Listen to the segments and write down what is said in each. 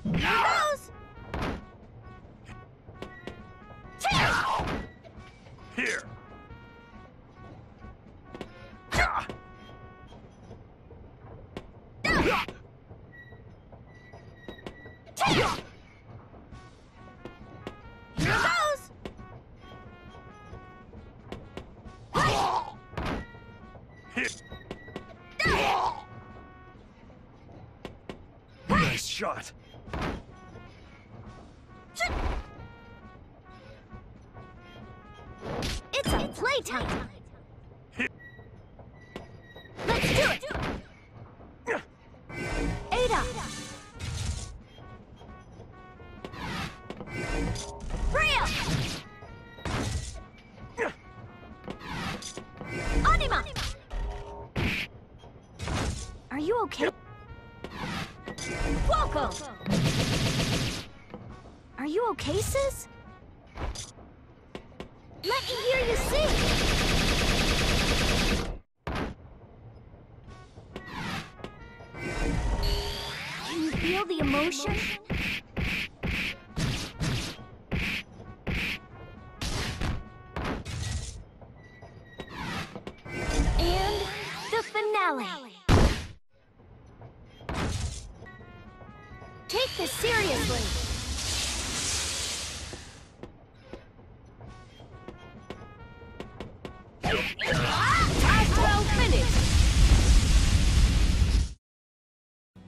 Here goes! Here. Nice shot. It's a playtime. Let's do it. Ada. Freya. Anima. Are you okay? Welcome. Are you okay, sis? Let me hear you sing! Can you feel the emotion? And the finale! Take this seriously!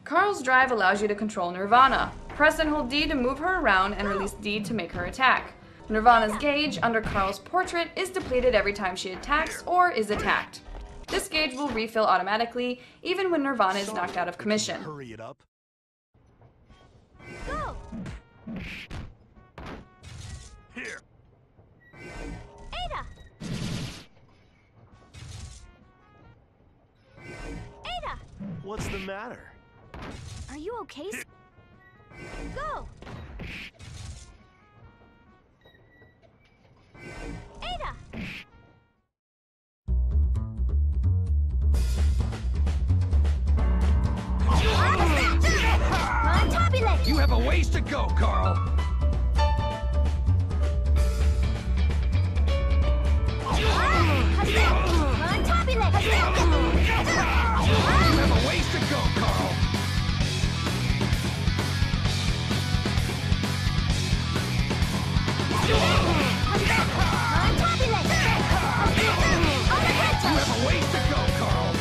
Carl's drive allows you to control Nirvana. Press and hold D to move her around and release D to make her attack. Nirvana's gauge under Carl's portrait is depleted every time she attacks or is attacked. This gauge will refill automatically, even when Nirvana is knocked out of commission. Hurry it up. Go! Here. Ada! Ada! What's the matter? Are you okay? Go! Ada! You have a ways to go, Carl. You have a ways to go, Carl. You have a ways to go, Carl.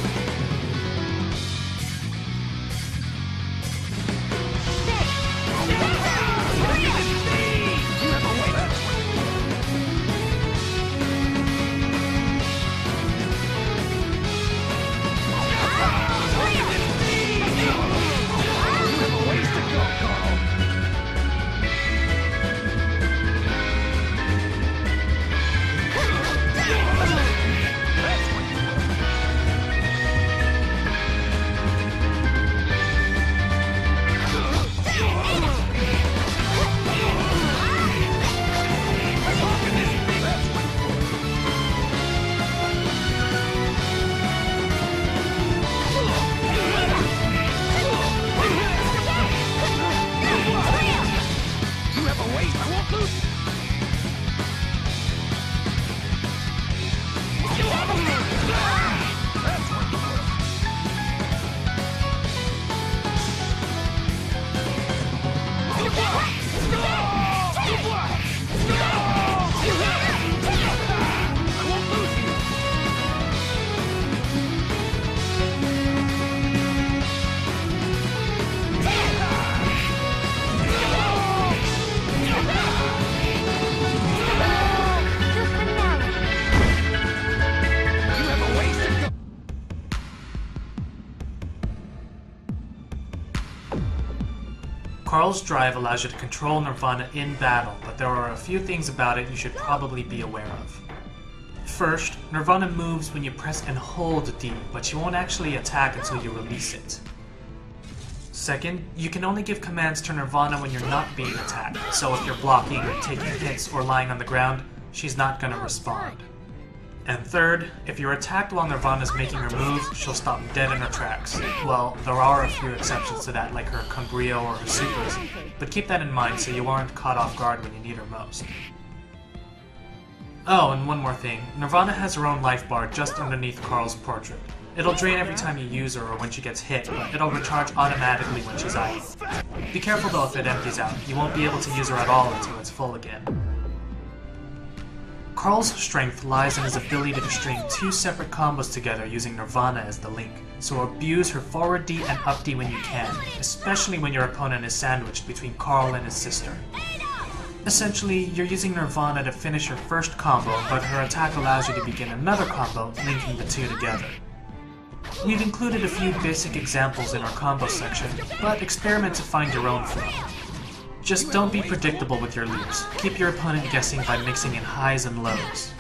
Carl's drive allows you to control Nirvana in battle, but there are a few things about it you should probably be aware of. First, Nirvana moves when you press and hold D, but she won't actually attack until you release it. Second, you can only give commands to Nirvana when you're not being attacked, so if you're blocking, taking hits, or lying on the ground, she's not going to respond. And third, if you're attacked while Nirvana's making her move, she'll stop dead in her tracks. Well, there are a few exceptions to that, like her Cumbrio or her supers, but keep that in mind so you aren't caught off guard when you need her most. Oh, and one more thing, Nirvana has her own life bar just underneath Carl's portrait. It'll drain every time you use her or when she gets hit, but it'll recharge automatically when she's idle. Be careful though if it empties out, you won't be able to use her at all until it's full again. Carl's strength lies in his ability to string two separate combos together using Nirvana as the link, so abuse her forward D and up D when you can, especially when your opponent is sandwiched between Carl and his sister. Essentially, you're using Nirvana to finish her first combo, but her attack allows you to begin another combo, linking the two together. We've included a few basic examples in our combo section, but experiment to find your own flow. Just don't be predictable with your loops. Keep your opponent guessing by mixing in highs and lows.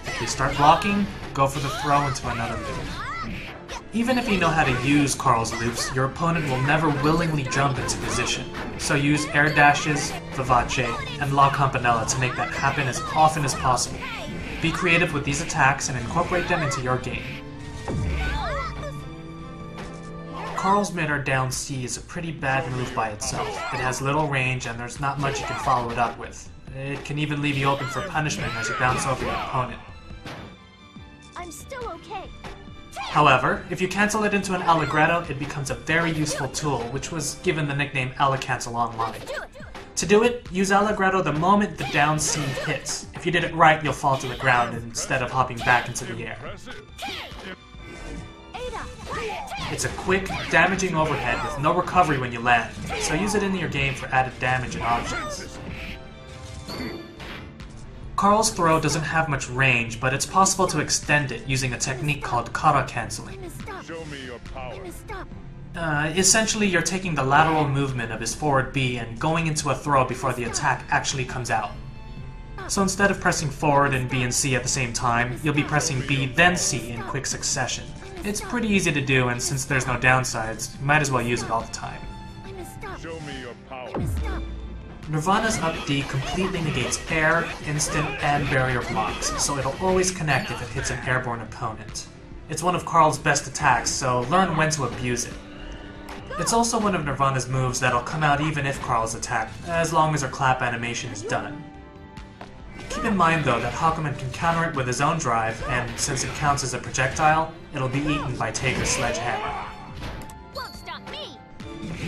If they start blocking, go for the throw into another loop. Even if you know how to use Carl's loops, your opponent will never willingly jump into position, so use air dashes, vivace, and la campanella to make that happen as often as possible. Be creative with these attacks and incorporate them into your game. Carl's mid-air down C is a pretty bad move by itself. It has little range and there's not much you can follow it up with. It can even leave you open for punishment as you bounce over your opponent. I'm still okay. However, if you cancel it into an Allegretto, it becomes a very useful tool, which was given the nickname Allecancel online. To do it, use Allegretto the moment the down C hits. If you did it right, you'll fall to the ground instead of hopping back into the air. It's a quick, damaging overhead with no recovery when you land, so use it in your game for added damage and options. Carl's throw doesn't have much range, but it's possible to extend it using a technique called kara canceling. Show me your power. Essentially, you're taking the lateral movement of his forward B and going into a throw before the attack actually comes out. So instead of pressing forward and B and C at the same time, you'll be pressing B then C in quick succession. It's pretty easy to do, and since there's no downsides, you might as well use it all the time. Show me your power. Nirvana's up D completely negates air, instant, and barrier blocks, so it'll always connect if it hits an airborne opponent. It's one of Carl's best attacks, so learn when to abuse it. It's also one of Nirvana's moves that'll come out even if Carl's attacked, as long as her clap animation is done. Keep in mind though that Hakumen can counter it with his own drive, and since it counts as a projectile, it'll be eaten by Taker's sledgehammer. Won't stop me.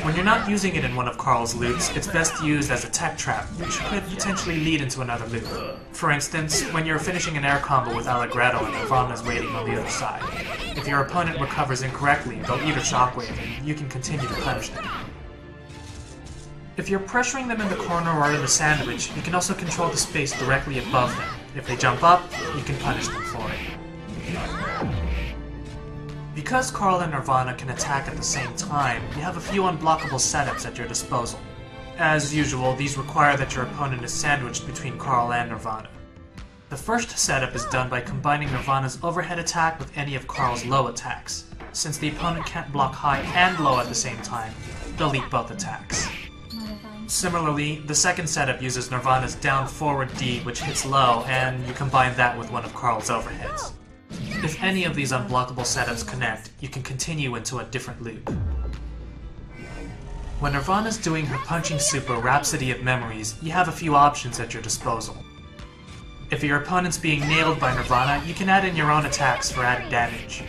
When you're not using it in one of Carl's loops, it's best used as a tech trap, which could potentially lead into another loop. For instance, when you're finishing an air combo with Allegretto and Nirvana's waiting on the other side. If your opponent recovers incorrectly, they'll eat a shockwave, and you can continue to punish them. If you're pressuring them in the corner or in the sandwich, you can also control the space directly above them. If they jump up, you can punish them for it. Because Carl and Nirvana can attack at the same time, you have a few unblockable setups at your disposal. As usual, these require that your opponent is sandwiched between Carl and Nirvana. The first setup is done by combining Nirvana's overhead attack with any of Carl's low attacks. Since the opponent can't block high and low at the same time, they'll eat both attacks. Similarly, the second setup uses Nirvana's down forward D, which hits low, and you combine that with one of Carl's overheads. If any of these unblockable setups connect, you can continue into a different loop. When Nirvana's doing her punching super Rhapsody of Memories, you have a few options at your disposal. If your opponent's being nailed by Nirvana, you can add in your own attacks for added damage.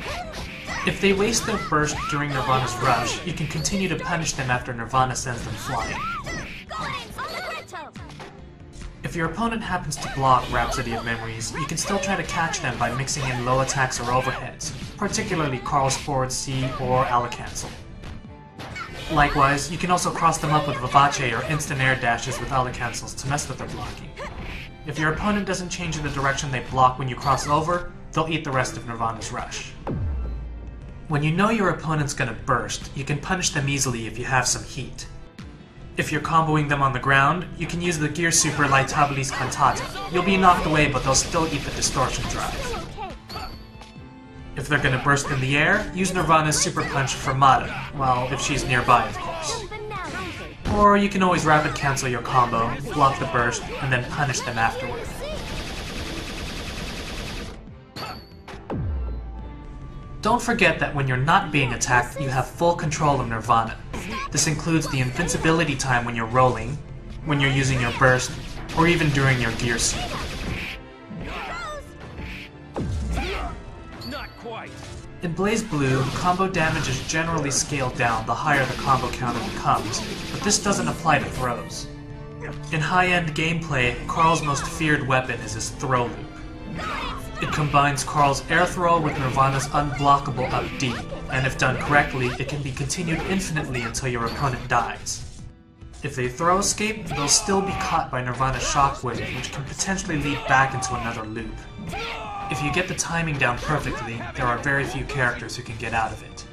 If they waste their burst during Nirvana's rush, you can continue to punish them after Nirvana sends them flying. If your opponent happens to block Rhapsody of Memories, you can still try to catch them by mixing in low attacks or overheads, particularly Carl's forward C or Allecancel. Likewise, you can also cross them up with Vivace or instant air dashes with Allecancels to mess with their blocking. If your opponent doesn't change the direction they block when you cross over, they'll eat the rest of Nirvana's rush. When you know your opponent's gonna burst, you can punish them easily if you have some heat. If you're comboing them on the ground, you can use the Gear Super Laetabilis Cantata. You'll be knocked away, but they'll still eat the Distortion Drive. If they're gonna burst in the air, use Nirvana's Super Punch Fermata, well, if she's nearby, of course. Or you can always rapid cancel your combo, block the burst, and then punish them afterward. Don't forget that when you're not being attacked, you have full control of Nirvana. This includes the invincibility time when you're rolling, when you're using your burst, or even during your gear seek. Not quite. In BlazBlue, combo damage is generally scaled down the higher the combo counter becomes, but this doesn't apply to throws. In high-end gameplay, Carl's most feared weapon is his throw loop. It combines Carl's air throw with Nirvana's unblockable up D, and if done correctly, it can be continued infinitely until your opponent dies. If they throw escape, they'll still be caught by Nirvana's shockwave, which can potentially lead back into another loop. If you get the timing down perfectly, there are very few characters who can get out of it.